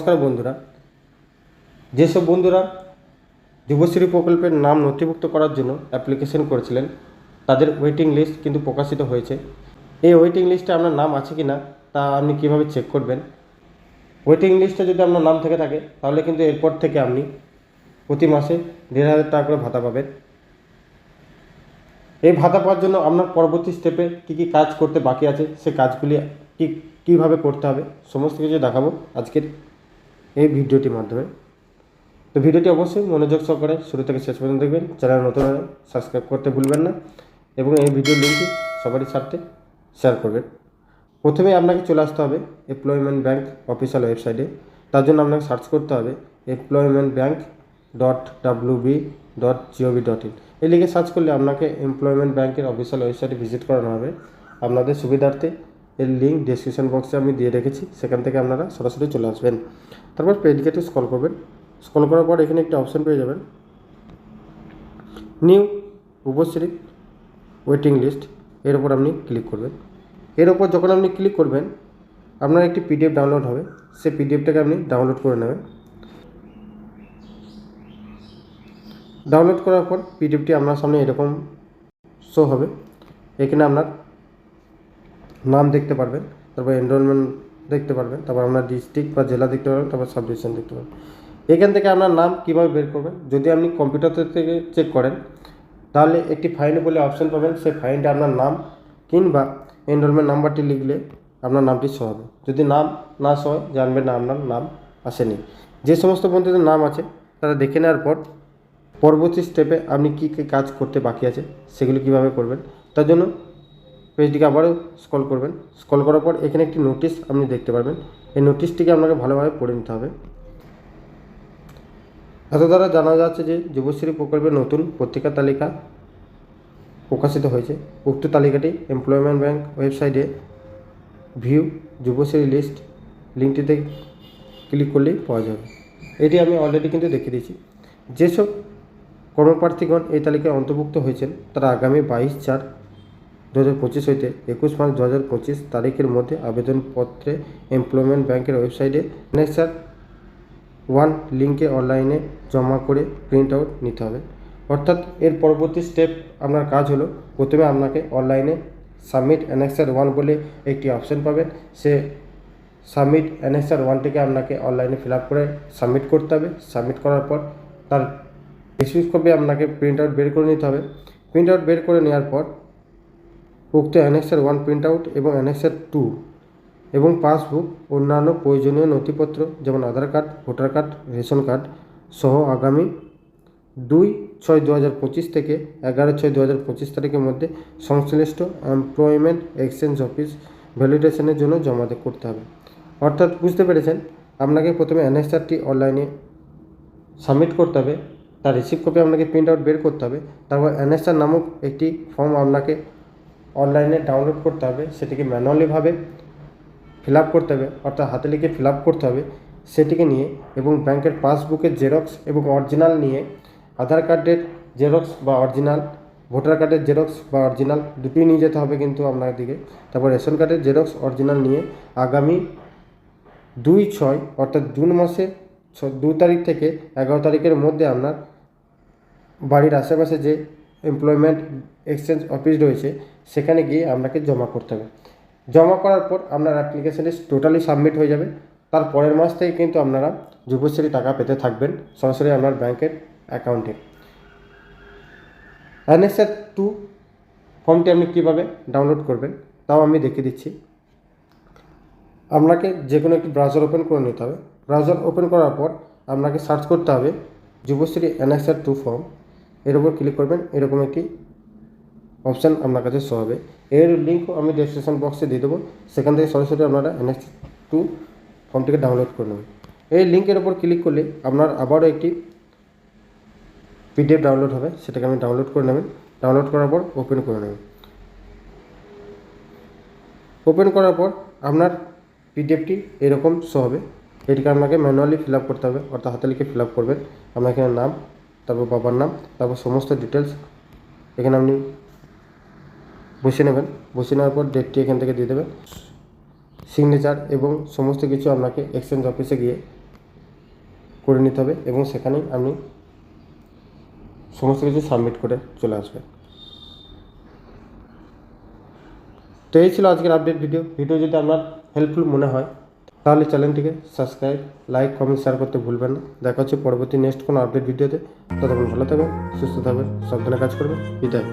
নমস্কার বন্ধুরা। যেসব বন্ধুরা যুবশ্রী প্রকল্পের নাম নথিভুক্ত করার জন্য অ্যাপ্লিকেশন করেছিলেন তাদের ওয়েটিং লিস্ট কিন্তু প্রকাশিত হয়েছে। এই ওয়েটিং লিস্টে আপনার নাম আছে কি না তা আপনি কীভাবে চেক করবেন। ওয়েটিং লিস্টে যদি আপনার নাম থেকে থাকে তাহলে কিন্তু এরপর থেকে আপনি প্রতি মাসে 1,500 টাকা করে ভাতা পাবেন। এই ভাতা পাওয়ার জন্য আপনার পরবর্তী স্টেপে কী কী কাজ করতে বাকি আছে, সে কাজগুলি কীভাবে করতে হবে সমস্ত কিছু দেখাবো আজকের এই ভিডিওটির মাধ্যমে। তো ভিডিওটি অবশ্যই মনোযোগ সহকারে শুরু থেকে শেষ পর্যন্ত দেখবেন। চ্যানেল নতুন হলে সাবস্ক্রাইব করতে ভুলবেন না এবং এই ভিডিওর লিঙ্কটি সবারই সাথে শেয়ার করবেন। প্রথমে আপনাকে চলে আসতে হবে এমপ্লয়মেন্ট ব্যাঙ্ক অফিসিয়াল ওয়েবসাইটে। তার জন্য আপনাকে সার্চ করতে হবে employmentbank.wb.gov.in। এই লিখে সার্চ করলে আপনাকে এমপ্লয়মেন্ট ব্যাঙ্কের অফিসিয়াল ওয়েবসাইটে ভিজিট করানো হবে। আপনাদের সুবিধার্থে এর লিঙ্ক ডেসক্রিপশন বক্সে আমি দিয়ে রেখেছি, সেখান থেকে আপনারা সরাসরি চলে আসবেন। তারপর পেজকে একটু স্ক্রল করবেন। স্ক্রল করার পর এখানে একটা অপশান পেয়ে যাবেন নিউ যুবশ্রী ওয়েটিং লিস্ট, এর ওপর আপনি ক্লিক করবেন। এর ওপর যখন আপনি ক্লিক করবেন আপনার একটি পিডিএফ ডাউনলোড হবে, সেই পিডিএফটাকে আপনি ডাউনলোড করে নেবেন। ডাউনলোড করার পর পিডিএফটি আপনার সামনে এরকম শো হবে। এখানে আপনার নাম দেখতে পারবেন, তারপর এনরোলমেন্ট দেখতে পারবেন, তারপর আপনার ডিস্ট্রিক্ট বা জেলা দেখতে পারবেন, তারপর সাব ডিভিশন দেখতে পারবেন। এখান থেকে আপনার নাম কীভাবে বের করবেন, যদি আপনি কম্পিউটার থেকে চেক করেন তাহলে একটি ফাইন্ড বলে অপশান পাবেন। সেই ফাইন্ডে আপনার নাম কিংবা এনরোলমেন্ট নাম্বারটি লিখলে আপনার নামটি শো হবে। যদি নাম না শো হয় জানবেন না আপনার নাম আসেনি। যে সমস্ত বন্ধুদের নাম আছে তারা দেখে নেওয়ার পর পরবর্তী স্টেপে আপনি কী কী কাজ করতে বাকি আছে সেগুলি কীভাবে করবেন তার জন্য পেজটিকে আবারও স্ক্রল করবেন। স্ক্রল করার পর এখানে একটি নোটিশ আপনি দেখতে পারবেন। এই নোটিশটিকে আপনাকে ভালোভাবে পড়ে নিতে হবে। এত দ্বারা জানা যাচ্ছে যে যুবশ্রী প্রকল্পের নতুন পত্রিকা তালিকা প্রকাশিত হয়েছে। উক্ত তালিকাটি এমপ্লয়মেন্ট ব্যাঙ্ক ওয়েবসাইটে ভিউ যুবশ্রী লিস্ট লিঙ্কটিতে ক্লিক করলেই পাওয়া যাবে। এটি আমি অলরেডি কিন্তু দেখিয়ে দিয়েছি। যেসব কর্মপ্রার্থীগণ এই তালিকায় অন্তর্ভুক্ত হয়েছেন তারা আগামী 22/4/2025 হইতে 21/5/2025 তারিখের মধ্যে আবেদনপত্রে এমপ্লয়মেন্ট ব্যাঙ্কের ওয়েবসাইটে অ্যানেক্সার 1 লিঙ্কে অনলাইনে জমা করে প্রিন্ট আউট নিতে হবে। অর্থাৎ এর পরবর্তী স্টেপ আপনার কাজ হলো, প্রথমে আপনাকে অনলাইনে সাবমিট অ্যানেক্সার 1 বলে একটি অপশান পাবেন। সে সাবমিট অ্যানেক্সার 1টিকে আপনাকে অনলাইনে ফিল আপ করে সাবমিট করতে হবে। সাবমিট করার পর তার রিসিভ কপি আপনাকে প্রিন্ট আউট বের করে নিতে হবে। প্রিন্ট আউট বের করে নেওয়ার পর উক্ত অ্যানেক্সার 1 প্রিন্ট আউট এবং অ্যানেক্সার 2 এবং পাসবুক অন্যান্য প্রয়োজনীয় নথিপত্র যেমন Aadhaar card, voter card, ration card সহ আগামী 2/6/2025 থেকে 11/6/2025 তারিখের মধ্যে সংশ্লিষ্ট এমপ্লয়মেন্ট এক্সচেঞ্জ অফিস ভ্যালিডেশনের জন্য জমা করতে হবে। অর্থাৎ বুঝতে পেরেছেন, আপনাকে প্রথমে অ্যানেক্সারটি অনলাইনে সাবমিট করতে হবে, তার রিসিভ কপি আপনাকে প্রিন্ট আউট বের করতে হবে। তারপর অ্যানেক্সার নামক একটি ফর্ম আপনাকে অনলাইনে ডাউনলোড করতে হবে, সেটিকে ম্যানুয়ালিভাবে ফিল আপ করতে হবে, অর্থাৎ হাতে লিখে ফিল আপ করতে হবে। সেটিকে নিয়ে এবং ব্যাংকের পাসবুকের জেরক্স এবং অরিজিনাল নিয়ে, আধার কার্ডের জেরক্স বা অরিজিনাল, ভোটার কার্ডের জেরক্স বা অরিজিনাল দুটোই নিয়ে যেতে হবে কিন্তু আপনার দিকে। তারপর রেশন কার্ডের জেরক্স অরিজিনাল নিয়ে আগামী 2/6 অর্থাৎ জুন মাসে 2 তারিখ থেকে 11 তারিখের মধ্যে আপনার বাড়ির আশেপাশে যে এমপ্লয়মেন্ট এক্সচেঞ্জ অফিস রয়েছে সেখানে গিয়ে আপনাকে জমা করতে হবে। জমা করার পর আপনার অ্যাপ্লিকেশানটি টোটালি সাবমিট হয়ে যাবে। তার পরের মাস থেকে কিন্তু আপনারা যুবশ্রী টাকা পেতে থাকবেন সরাসরি আপনার ব্যাংকের অ্যাকাউন্টে। অ্যানেক্সার 2 ফর্মটি আপনি কীভাবে ডাউনলোড করবেন তাও আমি দেখিয়ে দিচ্ছি। আপনাকে যে কোনো একটি ব্রাউজার ওপেন করে নিতে হবে। ব্রাউজার ওপেন করার পর আপনাকে সার্চ করতে হবে যুবশ্রী অ্যানেক্সার 2 ফর্ম। এর উপর ক্লিক করবেন, এরকম একটি অপশান আপনার কাছে শো হবে। এর লিঙ্কও আমি ডেসক্রিপশন বক্সে দিয়ে দেবো, সেখান থেকে সরাসরি আপনারা অ্যানেক্সার 2 ফর্মটিকে ডাউনলোড করে নেবেন। এই লিঙ্কের ওপর ক্লিক করলে আপনার আবারও একটি পিডিএফ ডাউনলোড হবে, সেটাকে আপনি ডাউনলোড করে নেবেন। ডাউনলোড করার পর ওপেন করে নেবেন। ওপেন করার পর আপনার পিডিএফটি এরকম শো হবে। এটিকে আপনাকে ম্যানুয়ালি ফিল আপ করতে হবে, অর্থাৎ হাতে লিখে ফিল আপ করবেন। আপনার এখানে নাম, তারপর বাবার নাম, তারপর সমস্ত ডিটেলস এখানে আপনি বসিয়ে নেবেন। বসিয়ে নেওয়ার পর ডেটটি এখান থেকে দিয়ে দেবেন, সিগনেচার এবং সমস্ত কিছু আপনাকে এক্সচেঞ্জ অফিসে গিয়ে করে নিতে হবে এবং সেখানেই আপনি সমস্ত কিছু সাবমিট করে চলে আসবে। তো এই ছিল আজকের আপডেট ভিডিও যদি আপনার হেল্পফুল মনে হয় তাহলে চ্যানেলটিকে সাবস্ক্রাইব, লাইক, কমেন্ট, শেয়ার করতে ভুলবেন না। দেখা হচ্ছে পরবর্তী নেক্সট কোনো আপডেট ভিডিওতে। ততক্ষণ ভালো থাকবেন, সুস্থ থাকবেন, সাবধানে কাজ করবেন। বিদায়।